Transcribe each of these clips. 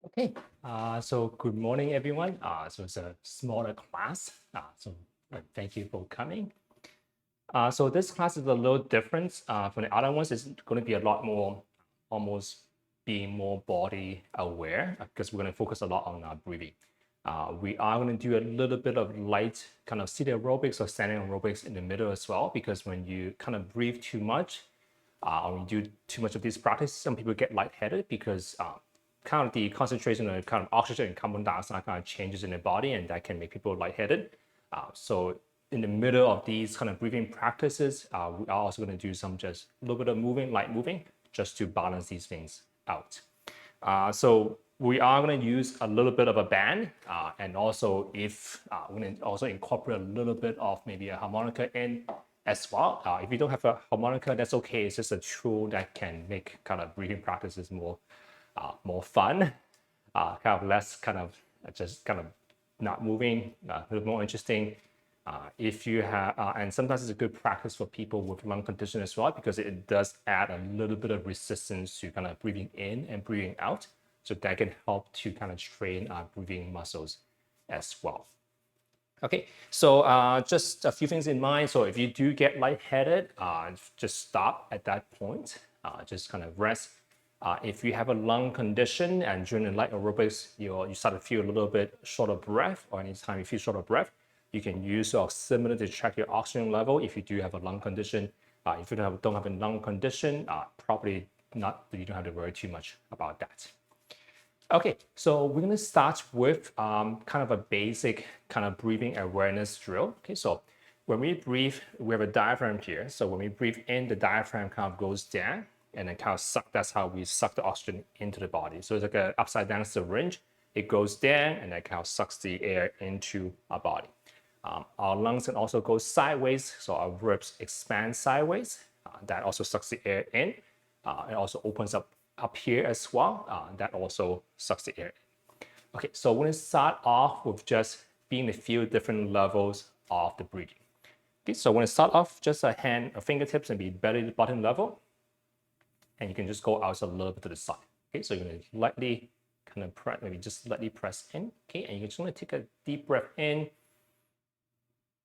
Okay, so good morning, everyone. So it's a smaller class. Thank you for coming. So this class is a little different from the other ones. It's going to be a lot more, almost being more body aware because we're going to focus a lot on breathing. We are going to do a little bit of light kind of seated aerobics or standing aerobics in the middle as well, because when you kind of breathe too much, or you do too much of this practice, some people get lightheaded because kind of the concentration of kind of oxygen and carbon dioxide kind of changes in the body, and that can make people lightheaded. So in the middle of these kind of breathing practices, we are also going to do some just a little bit of moving, light moving, just to balance these things out. So we are going to use a little bit of a band, and also if we're going to also incorporate a little bit of maybe a harmonica in as well. If you don't have a harmonica, that's okay. It's just a tool that can make kind of breathing practices more fun, kind of less kind of just kind of not moving, a little more interesting. If you have, and sometimes it's a good practice for people with lung condition as well, because it does add a little bit of resistance to kind of breathing in and breathing out. So that can help to kind of train our breathing muscles as well. Okay, so just a few things in mind. So if you do get lightheaded, just stop at that point. Just kind of rest. If you have a lung condition and during the light aerobics, you start to feel a little bit short of breath, or anytime you feel short of breath, you can use your oximeter to check your oxygen level if you do have a lung condition. If you don't have a lung condition, probably not, you don't have to worry too much about that. Okay, so we're going to start with kind of a basic kind of breathing awareness drill. Okay, so when we breathe, we have a diaphragm here. So when we breathe in, the diaphragm kind of goes down and then kind of suck. That's how we suck the oxygen into the body. So it's like an upside down syringe. It goes down and then kind of sucks the air into our body. Our lungs can also go sideways. So our ribs expand sideways. That also sucks the air in. It also opens up here as well. That also sucks the air in. Okay, so we're going to start off with just being a few different levels of the breathing. Okay, so we're going to start off just a fingertips and be belly to bottom level. And you can just go out a little bit to the side. Okay, so you're going to lightly kind of press, maybe just lightly press in. Okay, and you're just going to take a deep breath in.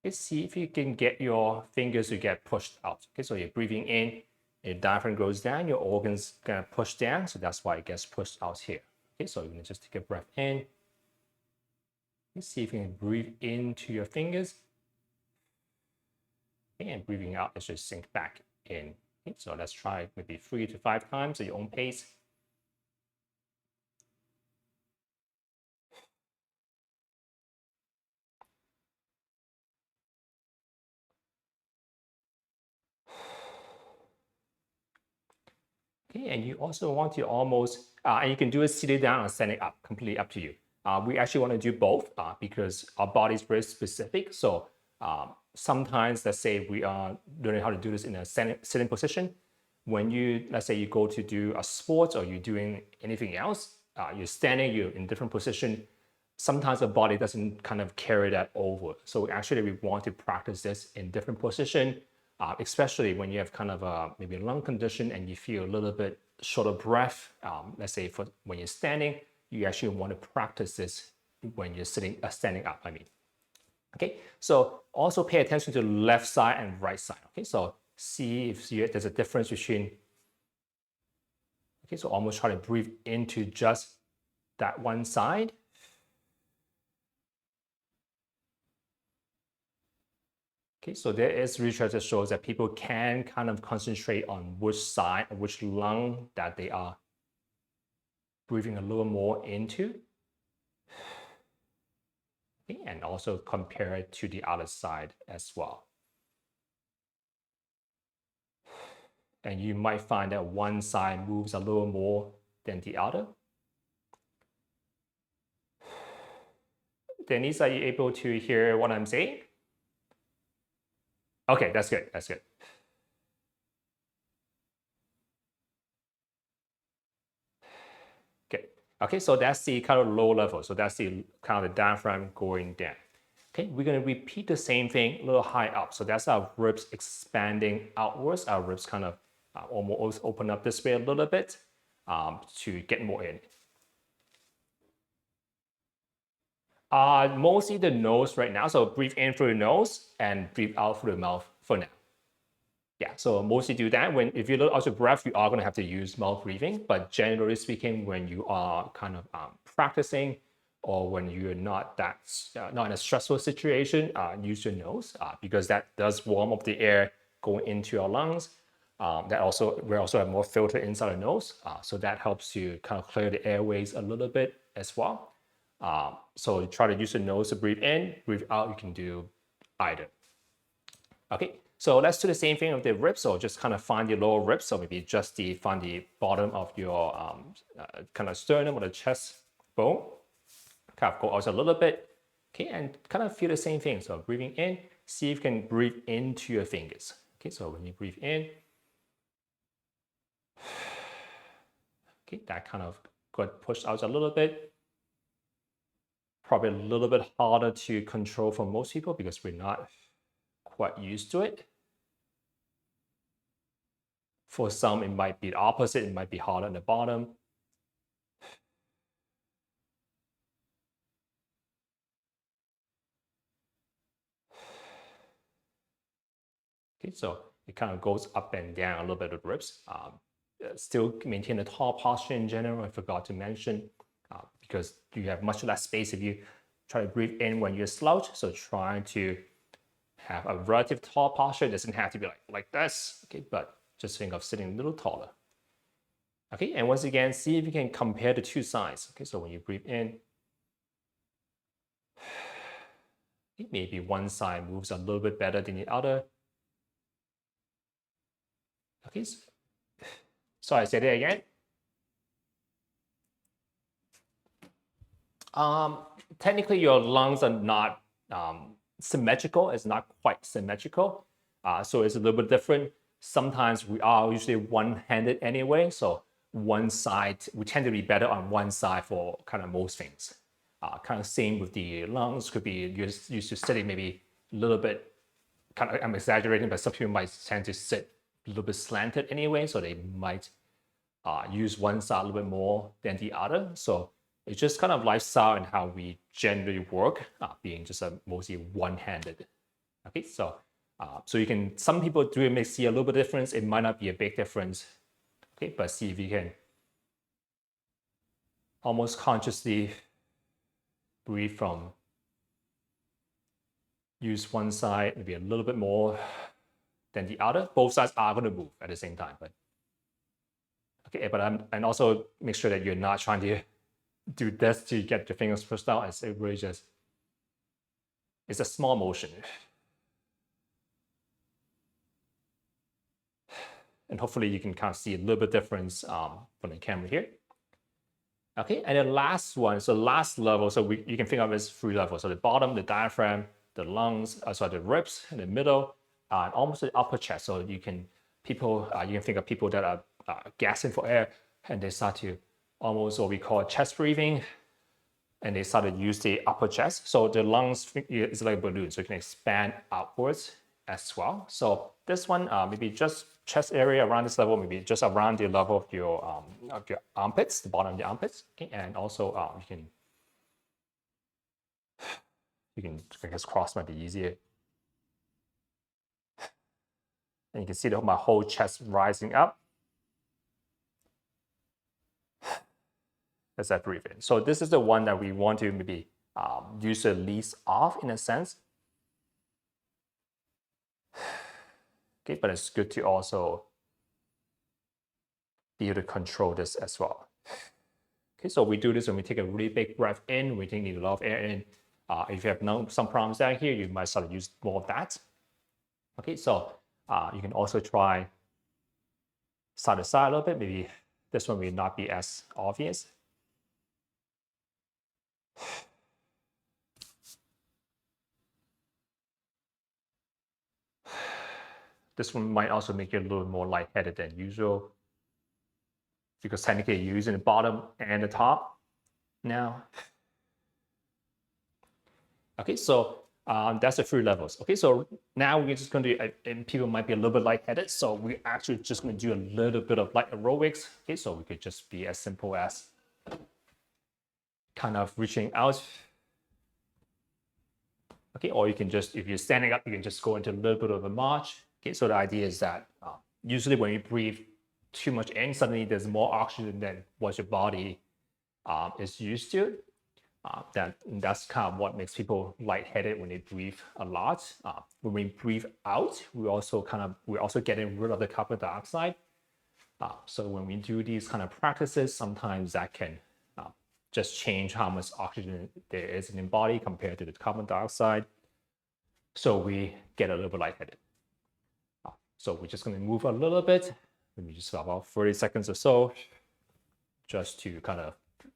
Okay, see if you can get your fingers to get pushed out. Okay, so you're breathing in, your diaphragm goes down, your organs gonna push down, so that's why it gets pushed out here. Okay, so you're gonna just take a breath in. Let's see if you can breathe into your fingers. Okay, and breathing out, let's just sink back in. Okay, so let's try maybe 3 to 5 times at your own pace. Okay, and you also want to almost, and you can do it sitting down or standing up, completely up to you. We actually want to do both because our body is very specific. So sometimes, let's say we are learning how to do this in a sitting position. When let's say you go to do a sport or you're doing anything else, you're standing, you're in different position. Sometimes the body doesn't kind of carry that over. So actually we want to practice this in different position, especially when you have kind of maybe a lung condition and you feel a little bit short of breath. Let's say when you're standing, you actually want to practice this when you're standing up, I mean. Okay, so also pay attention to the left side and right side. Okay, so see if there's a difference between, okay, so almost try to breathe into just that one side. Okay, so there is research that shows that people can kind of concentrate on which side or which lung that they are breathing a little more into. Okay, and also compare it to the other side as well. And you might find that one side moves a little more than the other. Denise, are you able to hear what I'm saying? Okay, that's good. That's good. Okay. Okay, so that's the kind of low level. So that's the kind of the diaphragm going down. Okay, we're going to repeat the same thing a little high up. So that's our ribs expanding outwards. Our ribs kind of almost open up this way a little bit to get more in. Mostly the nose right now. So breathe in through the nose and breathe out through the mouth for now. Yeah, so mostly do that. If you look out your breath, you are going to have to use mouth breathing. But generally speaking, when you are kind of practicing or when you're not in a stressful situation, use your nose because that does warm up the air going into your lungs. We also have more filter inside the nose, so that helps you kind of clear the airways a little bit as well. So try to use the nose to breathe in, breathe out. You can do either. Okay, so let's do the same thing with the ribs. So just kind of find your lower ribs. So maybe just find the bottom of your kind of sternum or the chest bone. Kind of go out a little bit. Okay, and kind of feel the same thing. So breathing in, see if you can breathe into your fingers. Okay, so when you breathe in, okay, that kind of got pushed out a little bit. Probably a little bit harder to control for most people because we're not quite used to it. For some, it might be the opposite. It might be harder at the bottom. Okay, so it kind of goes up and down a little bit of the ribs. Still maintain the tall posture in general. I forgot to mention because you have much less space if you try to breathe in when you're slouched. So trying to have a relative tall posture. It doesn't have to be like this, okay, but just think of sitting a little taller. Okay, and once again, see if you can compare the two sides. Okay, so when you breathe in, maybe one side moves a little bit better than the other. Okay, so I say that again. Technically, your lungs are not symmetrical. It's not quite symmetrical. So it's a little bit different. Sometimes we are usually one-handed anyway. So one side, we tend to be better on one side for kind of most things. Kind of same with the lungs, could be used to sitting maybe a little bit, kind of, I'm exaggerating, but some people might tend to sit a little bit slanted anyway. So they might use one side a little bit more than the other. So it's just kind of lifestyle and how we generally work, being just mostly one-handed. Okay, so so you can, some people do may see a little bit of difference. It might not be a big difference. Okay, but see if you can almost consciously breathe from, use one side maybe a little bit more than the other. Both sides are going to move at the same time, but okay, but and also make sure that you're not trying to do this to get your fingers pushed out. It's really just, it's a small motion. And hopefully you can kind of see a little bit difference from the camera here. Okay, and the last one, so last level, so you can think of it as 3 levels. So the bottom, the diaphragm, the lungs, the ribs in the middle, and almost the upper chest. So you can think of people that are gasping for air, and they start to almost what we call chest breathing, and they start to use the upper chest. So the lungs is like a balloon, so you can expand outwards as well. So this one, maybe just chest area around this level, maybe just around the level of your armpits, the bottom of the armpits. Okay, and also you can, I guess cross might be easier. And you can see my whole chest rising up as I breathe in. So this is the one that we want to maybe use the least of in a sense. Okay, but it's good to also be able to control this as well. Okay, so we do this when we take a really big breath in, we need a lot of air in. If you have some problems down here, you might start to use more of that. Okay, so you can also try side to side a little bit. Maybe this one will not be as obvious. This one might also make you a little more lightheaded than usual because technically you're using the bottom and the top now. Okay, so that's the 3 levels. Okay, so now we're just going to do, and people might be a little bit lightheaded, so we're actually just going to do a little bit of light aerobics. Okay, so we could just be as simple as kind of reaching out Okay, or you can just, if you're standing up, you can just go into a little bit of a march. Okay, so the idea is that usually when you breathe too much in, suddenly there's more oxygen than what your body is used to. That's kind of what makes people lightheaded when they breathe a lot. When we breathe out, we're also getting rid of the carbon dioxide. So when we do these kind of practices, sometimes that can just change how much oxygen there is in the body compared to the carbon dioxide. So we get a little bit lightheaded. So we're just going to move a little bit, maybe just about 30 seconds or so, just to kind of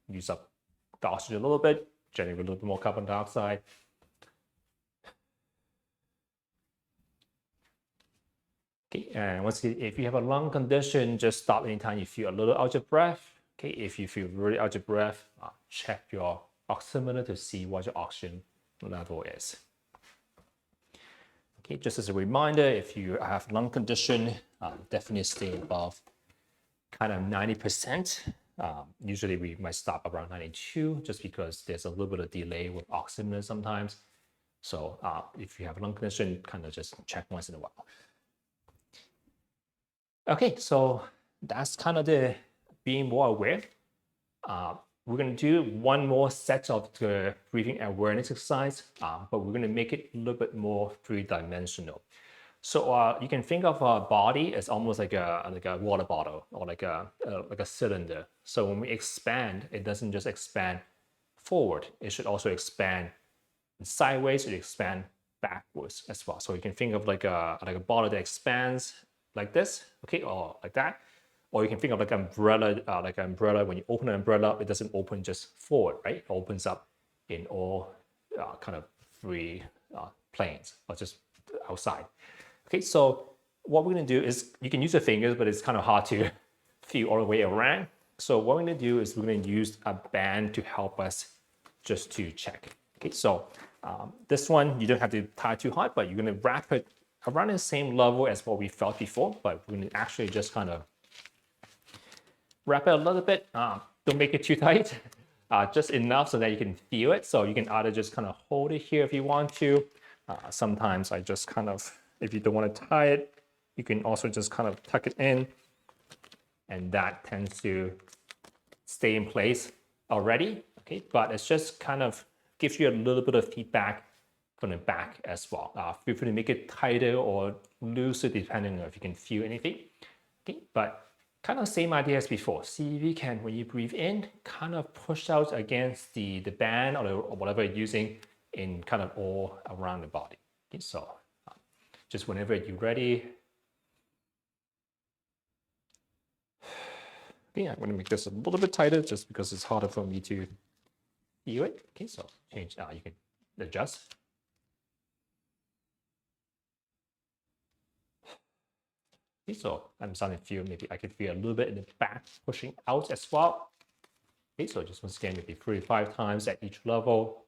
use up the oxygen a little bit, generate a little bit more carbon dioxide. Okay, and once again, if you have a lung condition, just stop anytime you feel a little out of breath. Okay, if you feel really out of breath, check your oximeter to see what your oxygen level is. Okay, just as a reminder, if you have lung condition, definitely stay above kind of 90%. Usually we might stop around 92 just because there's a little bit of delay with oximeter sometimes. So if you have lung condition, kind of just check once in a while. Okay, so that's kind of the being more aware. We're going to do one more set of the breathing awareness exercise, but we're going to make it a little bit more three-dimensional. So you can think of our body as almost like a water bottle or like a cylinder. So when we expand, it doesn't just expand forward. It should also expand sideways. It expand backwards as well. So you can think of like a bottle that expands like this, okay, or like that. Or you can think of like an umbrella. When you open an umbrella, it doesn't open just forward, right? It opens up in all kind of three planes or just outside. Okay, so what we're going to do is, you can use your fingers, but it's kind of hard to feel all the way around. So what we're going to do is we're going to use a band to help us just to check. Okay, so this one, you don't have to tie too hard, but you're going to wrap it around the same level as what we felt before, but we're going to actually just kind of wrap it a little bit. Don't make it too tight, just enough so that you can feel it. So you can either just kind of hold it here if you want to. Sometimes I just kind of, if you don't want to tie it, you can also just kind of tuck it in, and that tends to stay in place already. Okay, but it's just kind of gives you a little bit of feedback from the back as well. Feel free to make it tighter or looser depending on if you can feel anything. Okay, but kind of same idea as before. See if you can, when you breathe in, kind of push out against the band or whatever you're using in kind of all around the body. Okay, so just whenever you're ready. Okay, I'm going to make this a little bit tighter just because it's harder for me to feel it. Okay, so change. You can adjust. Okay, so I'm starting to feel, maybe I can feel a little bit in the back pushing out as well. Okay, so just once again, maybe 3 to 5 times at each level.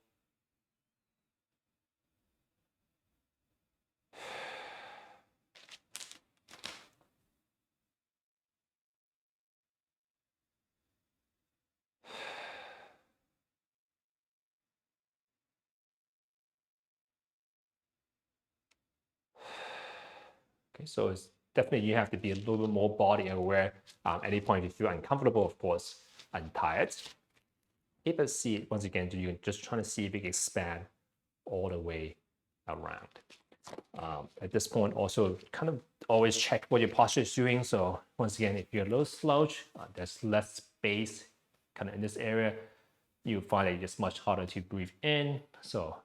Okay, so it's definitely, you have to be a little bit more body aware. At any point if you feel uncomfortable, of course, untie it. Okay, but see, once again, you're just trying to see if you can expand all the way around. At this point, also kind of always check what your posture is doing. So once again, if you're a little slouch, there's less space kind of in this area, you find that it's much harder to breathe in. So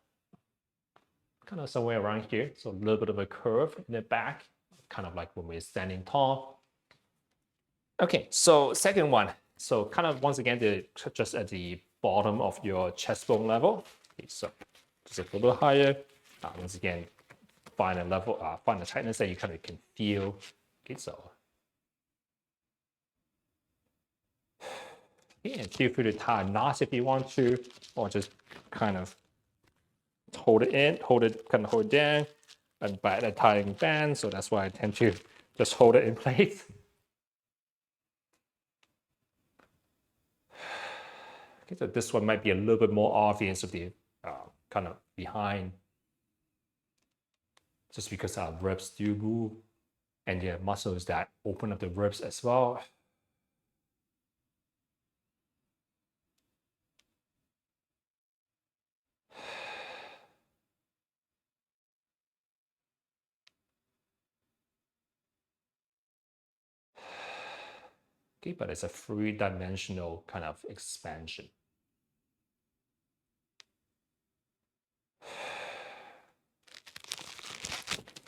kind of somewhere around here. So a little bit of a curve in the back, kind of like when we're standing tall. Okay, so second one. So kind of once again, just at the bottom of your chest bone level. Okay, so just a little higher. Once again, find a level, find a tightness that you kind of can feel. Okay, so. Okay, and feel free to tie knots if you want to, or just kind of hold it in, kind of hold it down, and by the tying band. So that's why I tend to just hold it in place. Okay, so this one might be a little bit more obvious of the kind of behind just because our ribs do move, and there are muscles that open up the ribs as well. Okay, but it's a three-dimensional kind of expansion.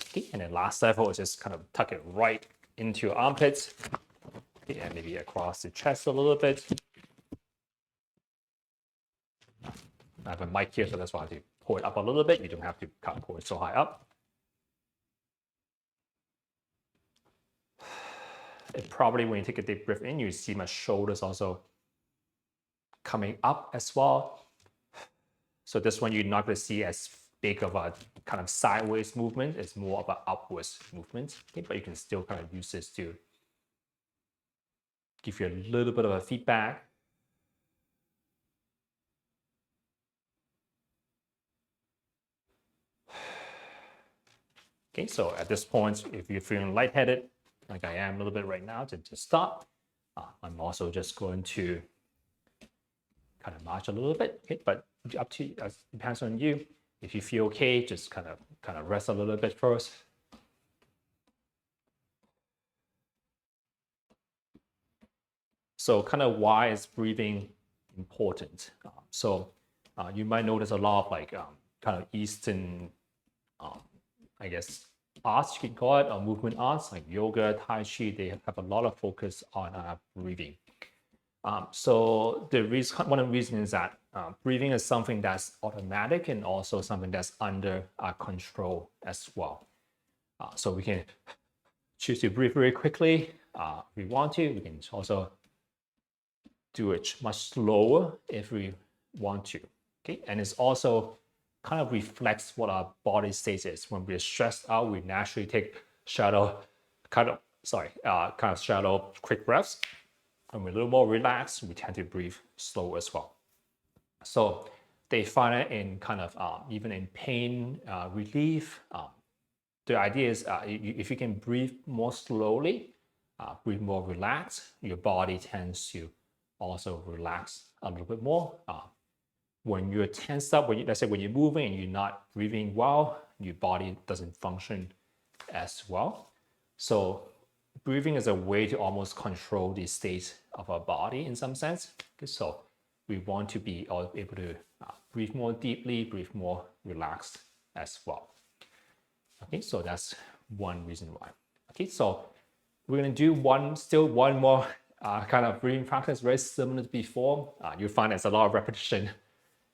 Okay, and then last level is just kind of tuck it right into your armpits. Okay, and maybe across the chest a little bit. I have a mic here, so that's why I have to pull it up a little bit. You don't have to pull it so high up. It probably, when you take a deep breath in, you see my shoulders also coming up as well. So this one you're not going to see as big of a kind of sideways movement. It's more of an upwards movement. Okay, but you can still kind of use this to give you a little bit of a feedback. Okay, so at this point, if you're feeling lightheaded, like I am a little bit right now, to stop. I'm also just going to kind of march a little bit, okay, but up to you, depends on you. If you feel okay, just kind of rest a little bit first. So kind of why is breathing important? You might notice a lot of like kind of Eastern, I guess, arts you can call it, or movement arts like yoga, Tai Chi. They have a lot of focus on breathing. So one of the reasons is that breathing is something that's automatic and also something that's under our control as well. So we can choose to breathe very quickly if we want to. We can also do it much slower if we want to. Okay, and it's also kind of reflects what our body state is. When we're stressed out, we naturally take shallow, kind of shallow, quick breaths. When we're a little more relaxed, we tend to breathe slow as well. So they find it in kind of even in pain relief. The idea is if you can breathe more slowly, breathe more relaxed, your body tends to also relax a little bit more. When you're tensed up, let's say when you're moving and you're not breathing well, your body doesn't function as well. So breathing is a way to almost control the state of our body in some sense. Okay, so we want to be able to breathe more deeply, breathe more relaxed as well. Okay, so that's one reason why. Okay, so we're going to do one more kind of breathing practice, very similar to before. You'll find there's a lot of repetition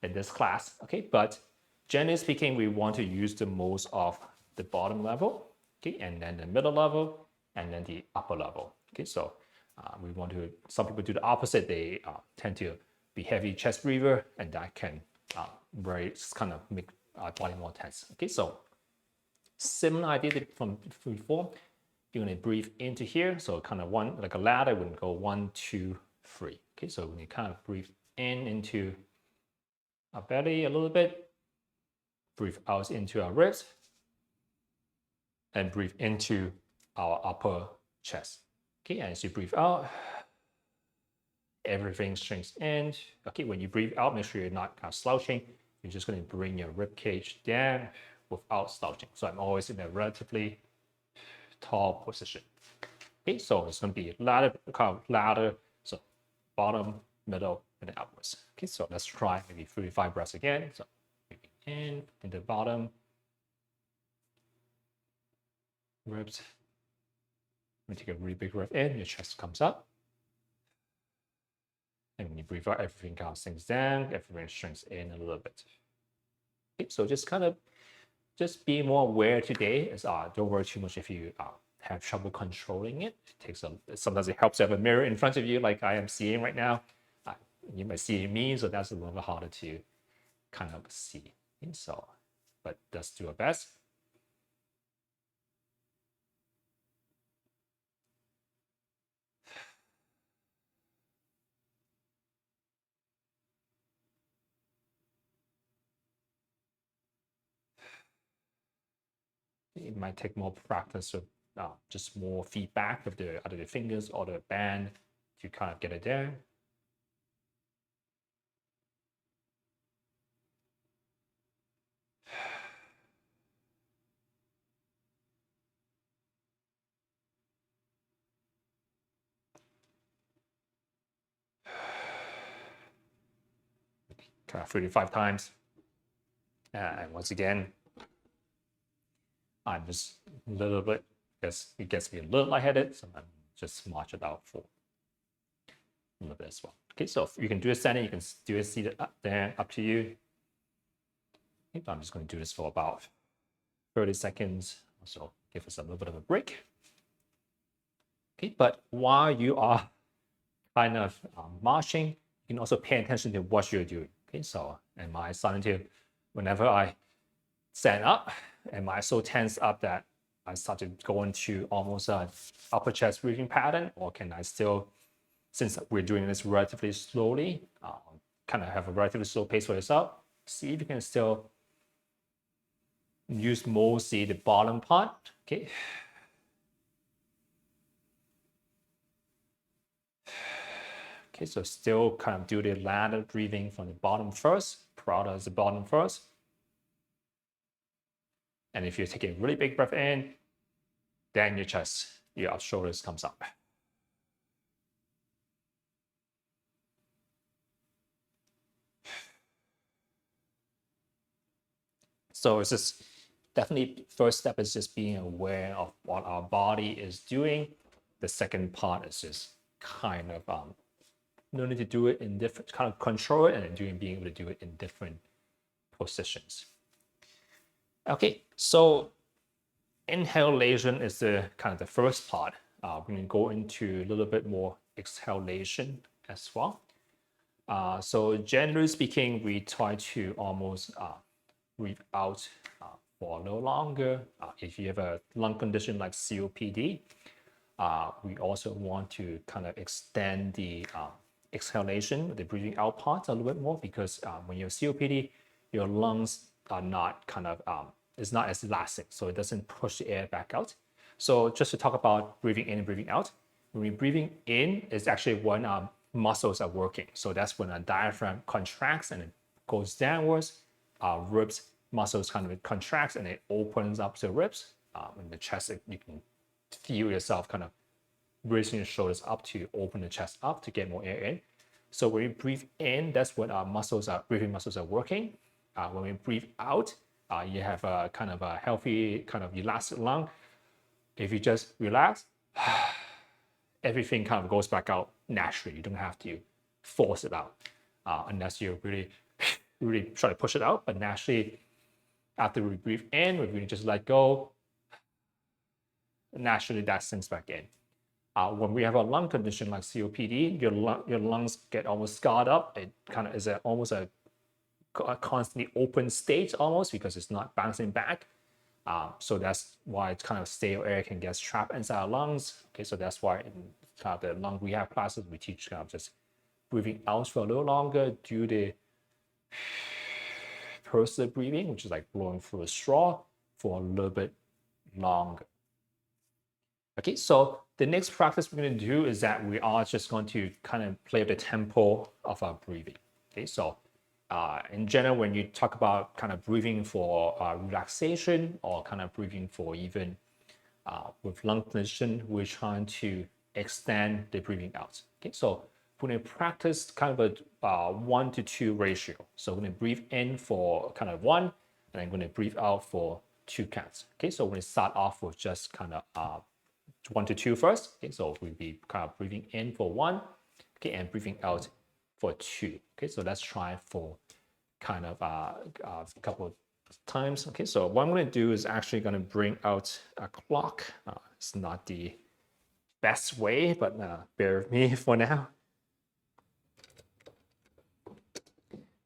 in this class. Okay, but generally speaking, we want to use the most of the bottom level, okay, and then the middle level, and then the upper level. Okay, so we want to, some people do the opposite. They tend to be heavy chest breather, and that can very kind of make our body more tense. Okay, so similar idea from before. You're going to breathe into here. So kind of one, like a ladder, we go 1, 2, 3. Okay, so when you kind of breathe into our belly a little bit, breathe out into our ribs, and breathe into our upper chest. Okay, and as you breathe out, everything shrinks in. Okay, when you breathe out, make sure you're not kind of slouching. You're just going to bring your rib cage down without slouching. So I'm always in a relatively tall position. Okay, so it's going to be ladder, so bottom, middle, and then upwards. Okay, so let's try maybe 3-5 breaths again. So in the bottom, ribs. When you take a really big breath in, your chest comes up. And when you breathe out, everything kind of sinks down, everything shrinks in a little bit. Okay, so just be more aware today. Don't worry too much if you have trouble controlling it. Sometimes it helps to have a mirror in front of you, like I am seeing right now. You might see me, so that's a little bit harder to kind of see. Okay, so, but let's do our best. it might take more practice of just more feedback with the either the fingers or the band to kind of get it there. Kind of 35 times. And once again, I'm just a little bit, because it gets me a little lightheaded, so I'm just march it out for a little bit as well. Okay, so you can do it standing, you can do it seated up there, up to you. Okay, I'm just going to do this for about 30 seconds, so give us a little bit of a break. Okay, but while you are kind of marching, you can also pay attention to what you're doing. Okay, so am I starting to, whenever I stand up, am I so tense up that I start to go into almost an upper chest breathing pattern, or can I still, since we're doing this relatively slowly, kind of have a relatively slow pace for yourself, see if you can still use mostly the bottom part. Okay. Okay, so still kind of do the ladder breathing from the bottom first, as the bottom first. And if you take a really big breath in, then your chest, your shoulders comes up. So it's just definitely first step is just being aware of what our body is doing. The second part is just kind of no need to do it in different, kind of control it, and then being able to do it in different positions. Okay, so inhalation is the kind of the first part. We're going to go into a little bit more exhalation as well. So generally speaking, we try to almost breathe out for a little longer. If you have a lung condition like COPD, we also want to kind of extend the exhalation, the breathing out part a little bit more, because when you have COPD, your lungs are not kind of, it's not as elastic, so it doesn't push the air back out. So just to talk about breathing in and breathing out, when we're breathing in, it's actually when our muscles are working. So that's when our diaphragm contracts and it goes downwards. Our ribs muscles kind of contracts and it opens up the ribs. In the chest, you can feel yourself kind of raising your shoulders up to open the chest up to get more air in. So when we breathe in, that's when our breathing muscles are working. When we breathe out, you have a kind of a healthy, kind of elastic lung. If you just relax, everything kind of goes back out naturally. You don't have to force it out unless you really try to push it out. But naturally, after we breathe in, we just let go. Naturally, that sinks back in. When we have a lung condition like COPD, your lungs get almost scarred up. It kind of is almost a constantly open state almost, because it's not bouncing back. So that's why it's kind of stale air can get trapped inside our lungs. Okay, so that's why in kind of the lung rehab classes, we teach kind of just breathing out for a little longer, do the pursed breathing, which is like blowing through a straw, for a little bit longer. Okay, so the next practice we're going to do is that we are just going to kind of play with the tempo of our breathing. Okay, so in general, when you talk about kind of breathing for relaxation, or kind of breathing for even with lung condition, we're trying to extend the breathing out. Okay, so we're going to practice kind of a 1 to 2 ratio. So we're going to breathe in for kind of 1, and then I'm going to breathe out for 2 counts. Okay, so we're going to start off with just kind of 1 to 2 first. Okay, so we'll be kind of breathing in for 1, okay, and breathing out for 2. Okay, so let's try for kind of a couple of times. Okay, so what I'm going to do is actually going to bring out a clock. It's not the best way, but bear with me for now.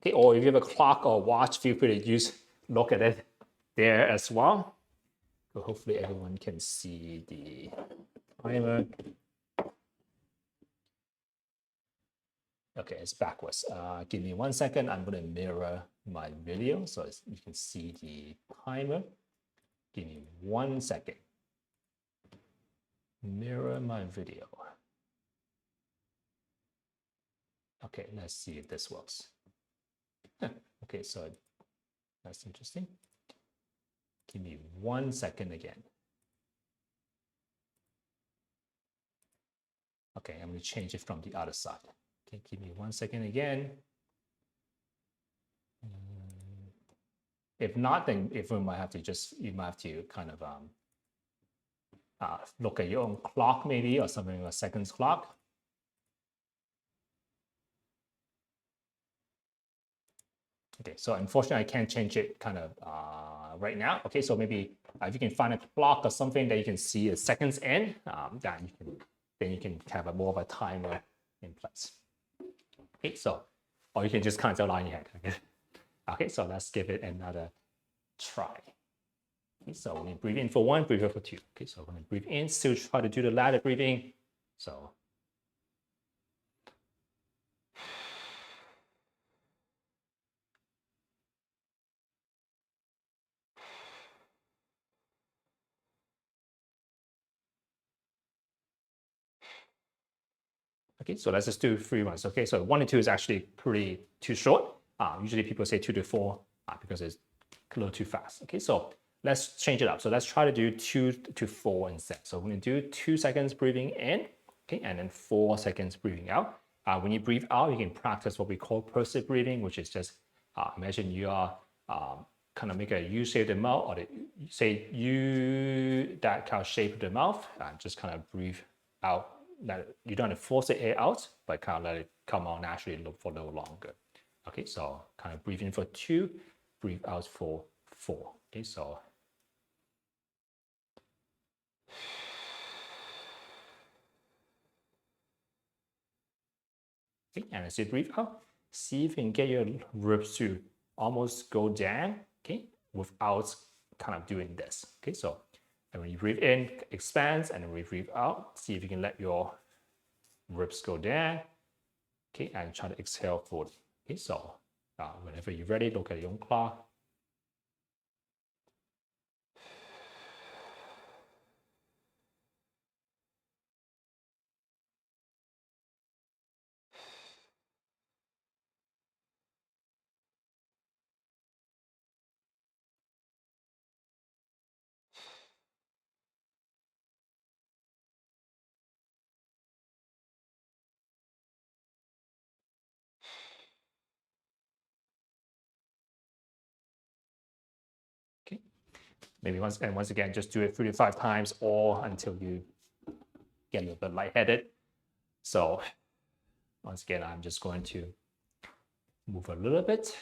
Okay, or if you have a clock or watch, feel free to look at it there as well. So hopefully everyone can see the timer. Okay, it's backwards. Give me 1 second. I'm going to mirror my video so you can see the timer. Give me 1 second. Mirror my video. Okay, let's see if this works. Okay, so that's interesting. Give me 1 second again. Okay, I'm going to change it from the other side. Okay, give me 1 second again. If not, then you might have to kind of look at your own clock maybe, or something, a seconds clock. Okay, so unfortunately I can't change it kind of right now. Okay, so maybe if you can find a clock or something that you can see a seconds in, then you can have a more of a timer in place. Okay, so, or you can just kind of line your head. Okay, okay, so let's give it another try. Okay, so when you breathe in for 1, breathe out for 2. Okay, so when you breathe in, still try to do the ladder breathing. So okay, so let's just do 3 ones. Okay, so 1 and 2 is actually too short. Usually people say 2 to 4 because it's a little too fast. Okay, so let's change it up. So let's try to do 2 to 4 instead. So we're going to do 2 seconds breathing in, okay, and then 4 seconds breathing out. When you breathe out, you can practice what we call pursed breathing, which is just imagine you are kind of make a U shape of the mouth, or say U, that kind of shape of the mouth, and just kind of breathe out. You don't have to force the air out, but kind of let it come out naturally for a little longer. Okay, so kind of breathe in for 2, breathe out for 4. Okay, so okay, and as you breathe out, see if you can get your ribs to almost go down, okay, without kind of doing this. Okay, so and when you breathe in, expands, and when you breathe out, see if you can let your ribs go down, okay, and try to exhale forward. Okay, so whenever you're ready, look at your own clock. Okay, maybe once again, just do it 3 to 5 times, or until you get a little bit lightheaded. So once again, I'm just going to move a little bit.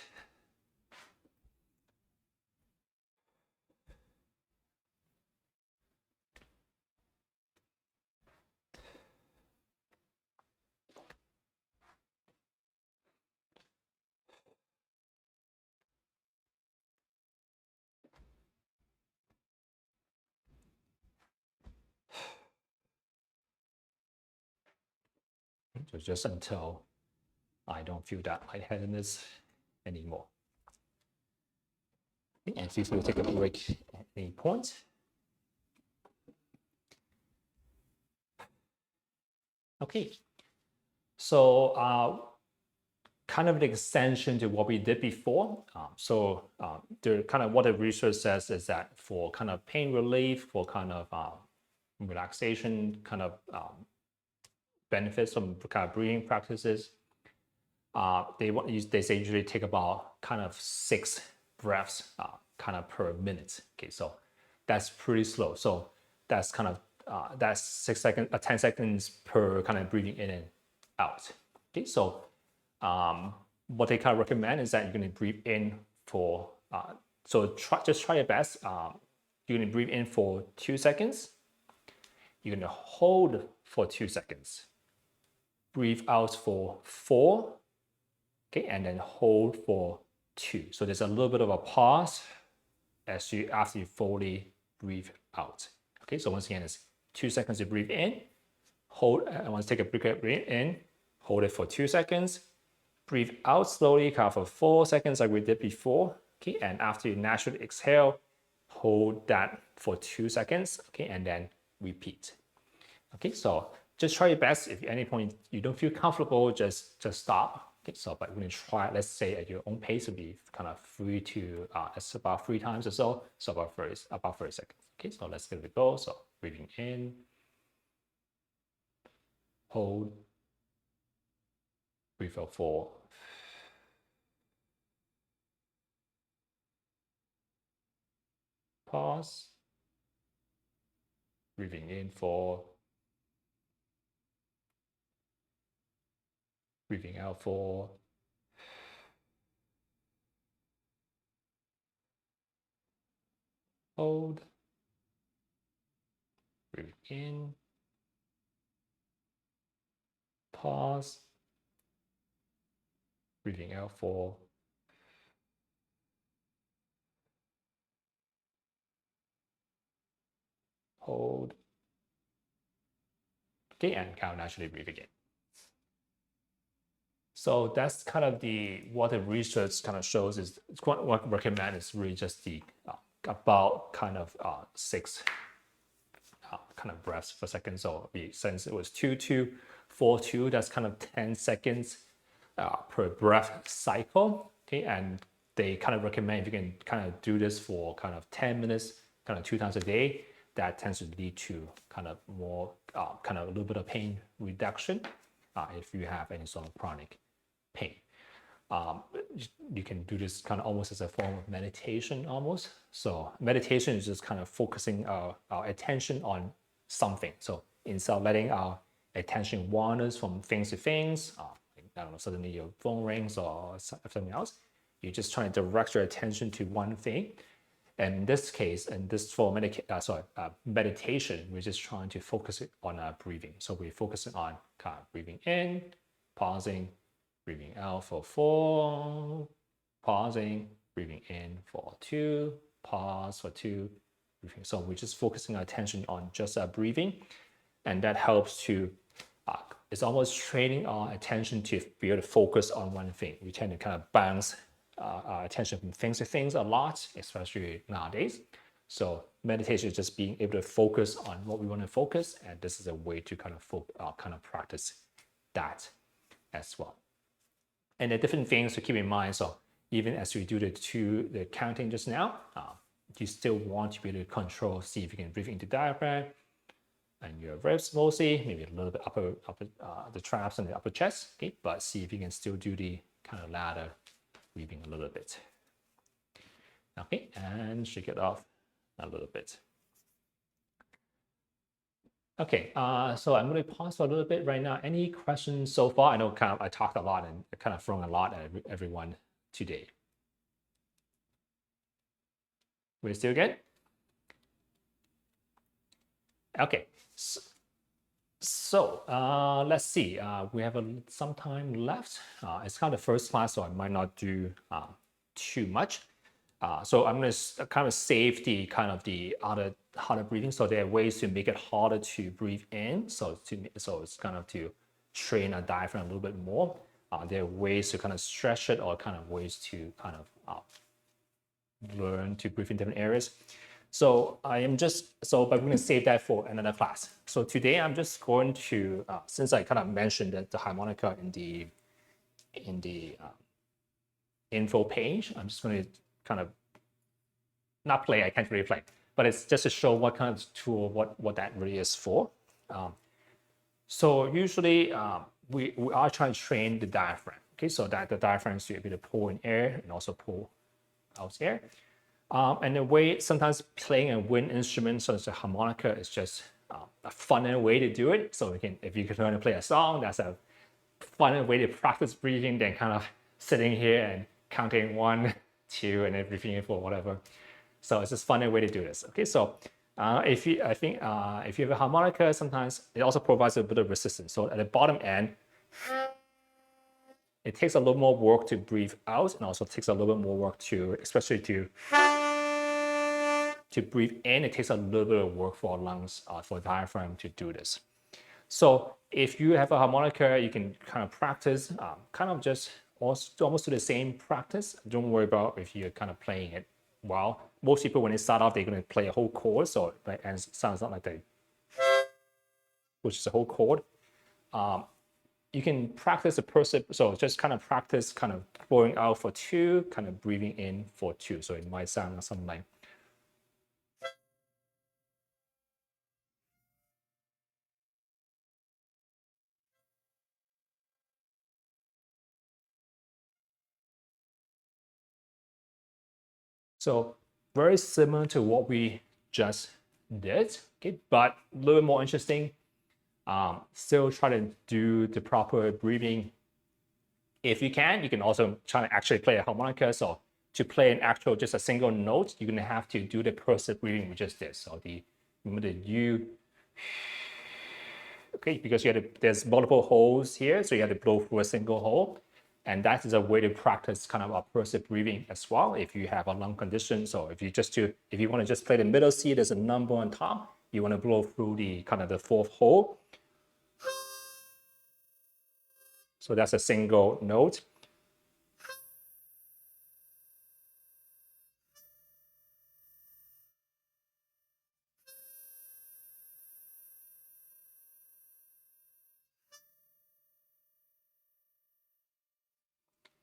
So just until I don't feel that lightheadedness anymore. And feel free to take a break at any point. Okay, so kind of an extension to what we did before. The kind of what the research says is that for kind of pain relief, for kind of relaxation, kind of benefits from kind of breathing practices, they say usually take about kind of 6 breaths kind of per minute. Okay, so that's pretty slow. So that's kind of that's 6 seconds, 10 seconds per kind of breathing in and out. Okay, so what they kind of recommend is that you're going to breathe in for just try your best. You're going to breathe in for 2 seconds. You're going to hold for 2 seconds. Breathe out for 4. Okay, and then hold for 2. So there's a little bit of a pause after you fully breathe out. Okay, so once again, it's 2 seconds to breathe in, hold. I want to take a breath in, hold it for 2 seconds, breathe out slowly, kind of for 4 seconds like we did before. Okay, and after you naturally exhale, hold that for 2 seconds, okay, and then repeat. Okay, so just try your best. If at any point you don't feel comfortable, just stop. Okay, so but we're gonna try, let's say at your own pace, would be kind of 3 to that's about 3 times or so. So about 30 seconds. Okay, so let's give it a go. So breathing in, hold, breathe out 4, pause, breathing in 4, breathing out 4, hold, breathing in, pause, breathing out 4, hold. Okay, and count naturally breathe again. So that's kind of what the research kind of shows is what I recommend is really just the about kind of 6 kind of breaths per second. So since it was 2, 2, 4, 2, that's kind of 10 seconds per breath cycle. Okay, and they kind of recommend if you can kind of do this for kind of 10 minutes, kind of 2 times a day, that tends to lead to kind of more, kind of a little bit of pain reduction if you have any sort of chronic pain. You can do this kind of almost as a form of meditation almost. So meditation is just kind of focusing our attention on something. So instead of letting our attention wanders from things to things, I don't know, suddenly your phone rings or something else, you're just trying to direct your attention to one thing. And in this case, and this for meditation, we're just trying to focus on breathing. So we're focusing on kind of breathing in, pausing, breathing out for 4, pausing, breathing in for 2, pause for 2, breathing. So we're just focusing our attention on just breathing, and that helps to, it's almost training our attention to be able to focus on one thing. We tend to kind of bounce our attention from things to things a lot, especially nowadays. So meditation is just being able to focus on what we want to focus, and this is a way to kind of practice that as well. And the different things to keep in mind. So even as we do the counting just now, you still want to be able to control, see if you can breathe into diaphragm and your ribs mostly, maybe a little bit upper the traps and the upper chest. Okay, but see if you can still do the kind of ladder breathing a little bit. Okay, and shake it off a little bit. Okay, so I'm going to pause for a little bit right now. Any questions so far? I know I talked a lot and kind of thrown a lot at everyone today. We're still good? Okay, so let's see. We have some time left. It's kind of the first class, so I might not do too much. So I'm going to kind of save the other harder breathing. So there are ways to make it harder to breathe in. So it's kind of to train our diaphragm a little bit more. There are ways to kind of stretch it, or kind of ways to kind of learn to breathe in different areas. So but we're going to save that for another class. So today I'm just going to, since I kind of mentioned that the harmonica in the info page, I'm just going to kind of not play, I can't really play, but it's just to show what kind of tool, what that really is for. So usually we are trying to train the diaphragm, okay, so that the diaphragm is able to pull in air and also pull out air. And the way sometimes playing a wind instrument, such as a harmonica, is just a funner way to do it. So if you can learn to play a song, that's a funner way to practice breathing than kind of sitting here and counting 1, 2, and then breathing in for whatever. So it's just a funner way to do this. Okay, so if you have a harmonica, sometimes it also provides a bit of resistance. So at the bottom end, it takes a little more work to breathe out, and also takes a little bit more work especially to breathe in. It takes a little bit of work for our lungs, for diaphragm to do this. So if you have a harmonica, you can kind of practice, kind of just almost do the same practice. Don't worry about if you're kind of playing it well. most people, when they start off, they're going to play a whole chord, so and it sounds not like that, which is a whole chord. You can practice a person, so just kind of practice kind of blowing out for 2, kind of breathing in for 2. So it might sound something like. So very similar to what we just did, okay, but a little bit more interesting. Still try to do the proper breathing. If you can also try to actually play a harmonica. So to play an actual, just a single note, you're gonna have to do the cursive breathing we just did. So remember the U, okay, because there's multiple holes here, so you have to blow through a single hole. And that is a way to practice kind of a cursive breathing as well if you have a lung condition. So if you want to just play the middle C, there's a number on top, you want to blow through the kind of the 4th hole. So that's a single note.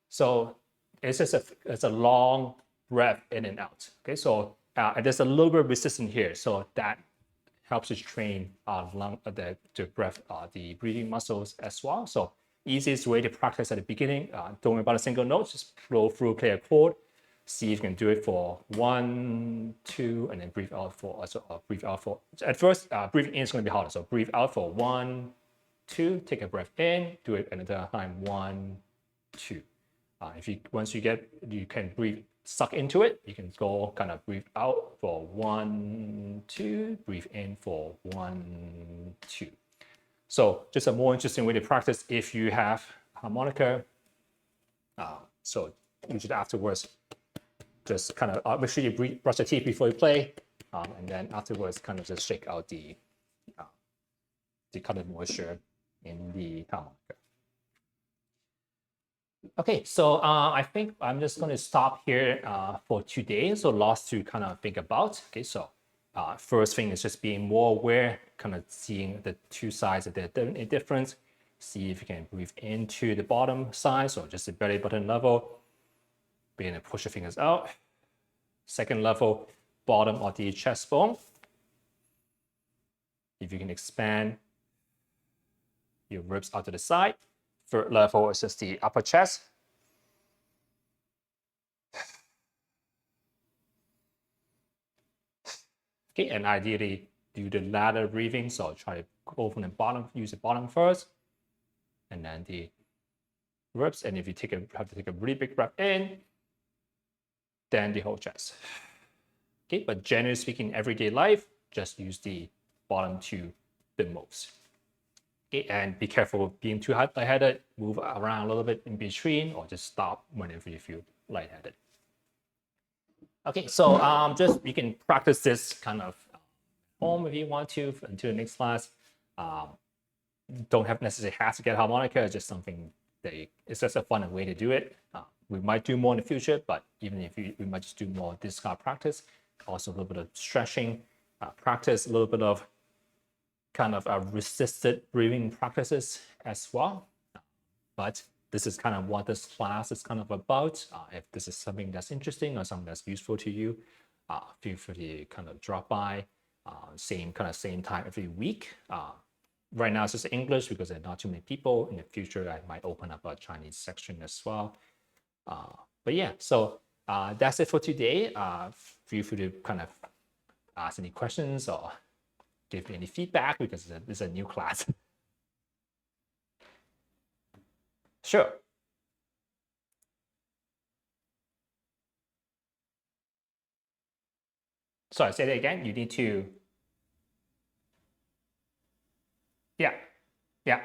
So it's just it's a long breath in and out. Okay, so and there's a little bit of resistance here, so that helps us train the breath, the breathing muscles as well. So easiest way to practice at the beginning, don't worry about a single note, just flow through, play a chord, see if you can do it for 1, 2, and then breathe out for, breathe out for, at first, breathing in is going to be harder. So breathe out for 1, 2, take a breath in, do it another time, 1, 2. Once you can breathe, suck into it, you can go kind of breathe out for 1, 2, breathe in for 1, 2. So just a more interesting way to practice if you have harmonica. So usually afterwards, just kind of make sure you brush your teeth before you play, and then afterwards kind of just shake out the kind of moisture in the harmonica. Okay, so I think I'm just going to stop here for today. So lots to kind of think about. Okay, so first thing is just being more aware, kind of seeing the 2 sides of the difference. See if you can breathe into the bottom side, so just the belly button level. Being able to push your fingers out. Second level, bottom of the chest bone. If you can expand your ribs out to the side. Third level is just the upper chest. Okay, and ideally do the ladder breathing. So try to go from the bottom, use the bottom first, and then the ribs. And if you have to take a really big breath in, then the whole chest. Okay, but generally speaking, everyday life, just use the bottom 2 the most. Okay, and be careful of being too lightheaded, move around a little bit in between, or just stop whenever you feel lightheaded. Okay, so just you can practice this kind of home if you want to until the next class. Don't necessarily have to get harmonica, it's just something that it's just a fun way to do it. We might do more in the future, but even if we might just do more this kind of practice. Also a little bit of stretching practice, a little bit of kind of resisted breathing practices as well. But this is kind of what this class is kind of about. If this is something that's interesting or something that's useful to you, feel free to kind of drop by. Same time every week. Right now it's just English because there are not too many people. In the future, I might open up a Chinese section as well. But yeah, so that's it for today. Feel free to kind of ask any questions or give me any feedback because it's a new class. Sure. Sorry, say that again. You need to. Yeah. Yeah.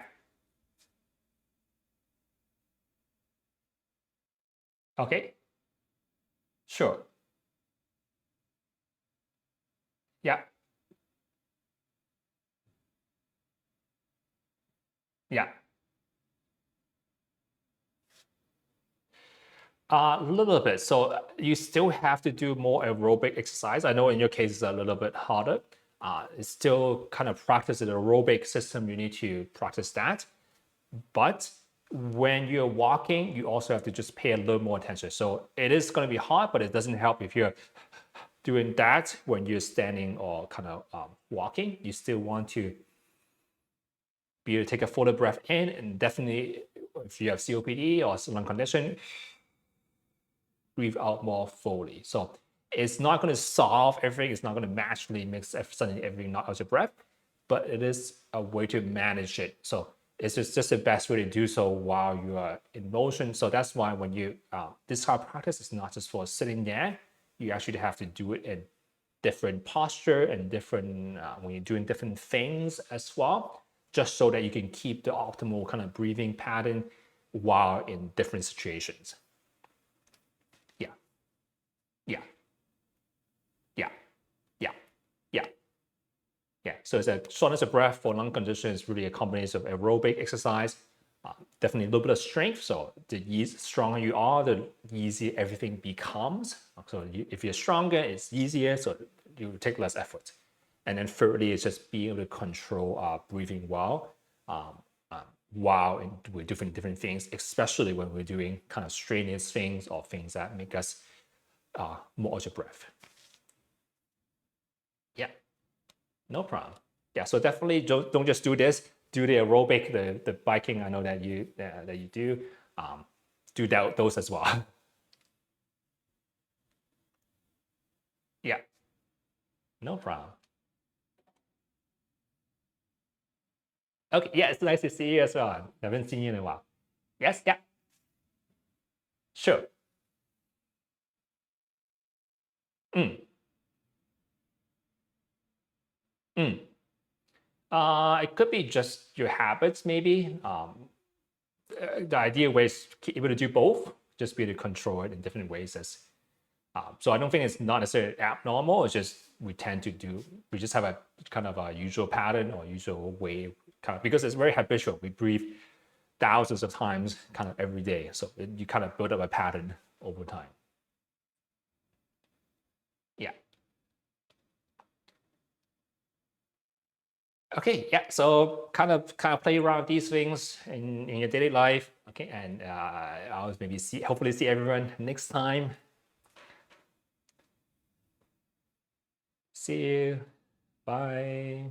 Okay. Sure. Yeah. Yeah. A little bit. So you still have to do more aerobic exercise. I know in your case it's a little bit harder. It's still kind of practice the aerobic system. You need to practice that. But when you're walking, you also have to just pay a little more attention. So it is going to be hard, but it doesn't help if you're doing that when you're standing or kind of walking. You still want to be able to take a fuller breath in, and definitely if you have COPD or lung condition, breathe out more fully. So it's not going to solve everything. It's not going to magically make suddenly everything not out of breath, but it is a way to manage it. So it's just the best way to do so while you are in motion. So that's why when you, this kind of practice is not just for sitting there, you actually have to do it in different posture and different, when you're doing different things as well, just so that you can keep the optimal kind of breathing pattern while in different situations. Yeah, yeah, yeah, yeah, yeah. Yeah, so it's a shortness of breath for lung condition is really a combination of aerobic exercise, definitely a little bit of strength. So the stronger you are, the easier everything becomes. So if you're stronger, it's easier, so you take less effort. And then thirdly, it's just being able to control breathing well while we're doing different things, especially when we're doing kind of strenuous things or things that make us more out of breath. Yeah. No problem. Yeah, so definitely don't just do this. Do the aerobic, the biking. I know that you do. Do those as well. Yeah, no problem. Okay, yeah, it's nice to see you as well. Haven't seen you in a while. Yes, yeah, sure. Mm, mm. It could be just your habits, maybe. The idea was able to do both, just be able to control it in different ways. So I don't think it's not necessarily abnormal. It's just we tend to do. We just have a kind of a usual pattern or usual way, kind of because it's very habitual. We breathe thousands of times, kind of every day. So you kind of build up a pattern over time. Yeah. Okay, yeah. So kind of play around with these things in your daily life. Okay, and I'll maybe hopefully see everyone next time. See you. Bye.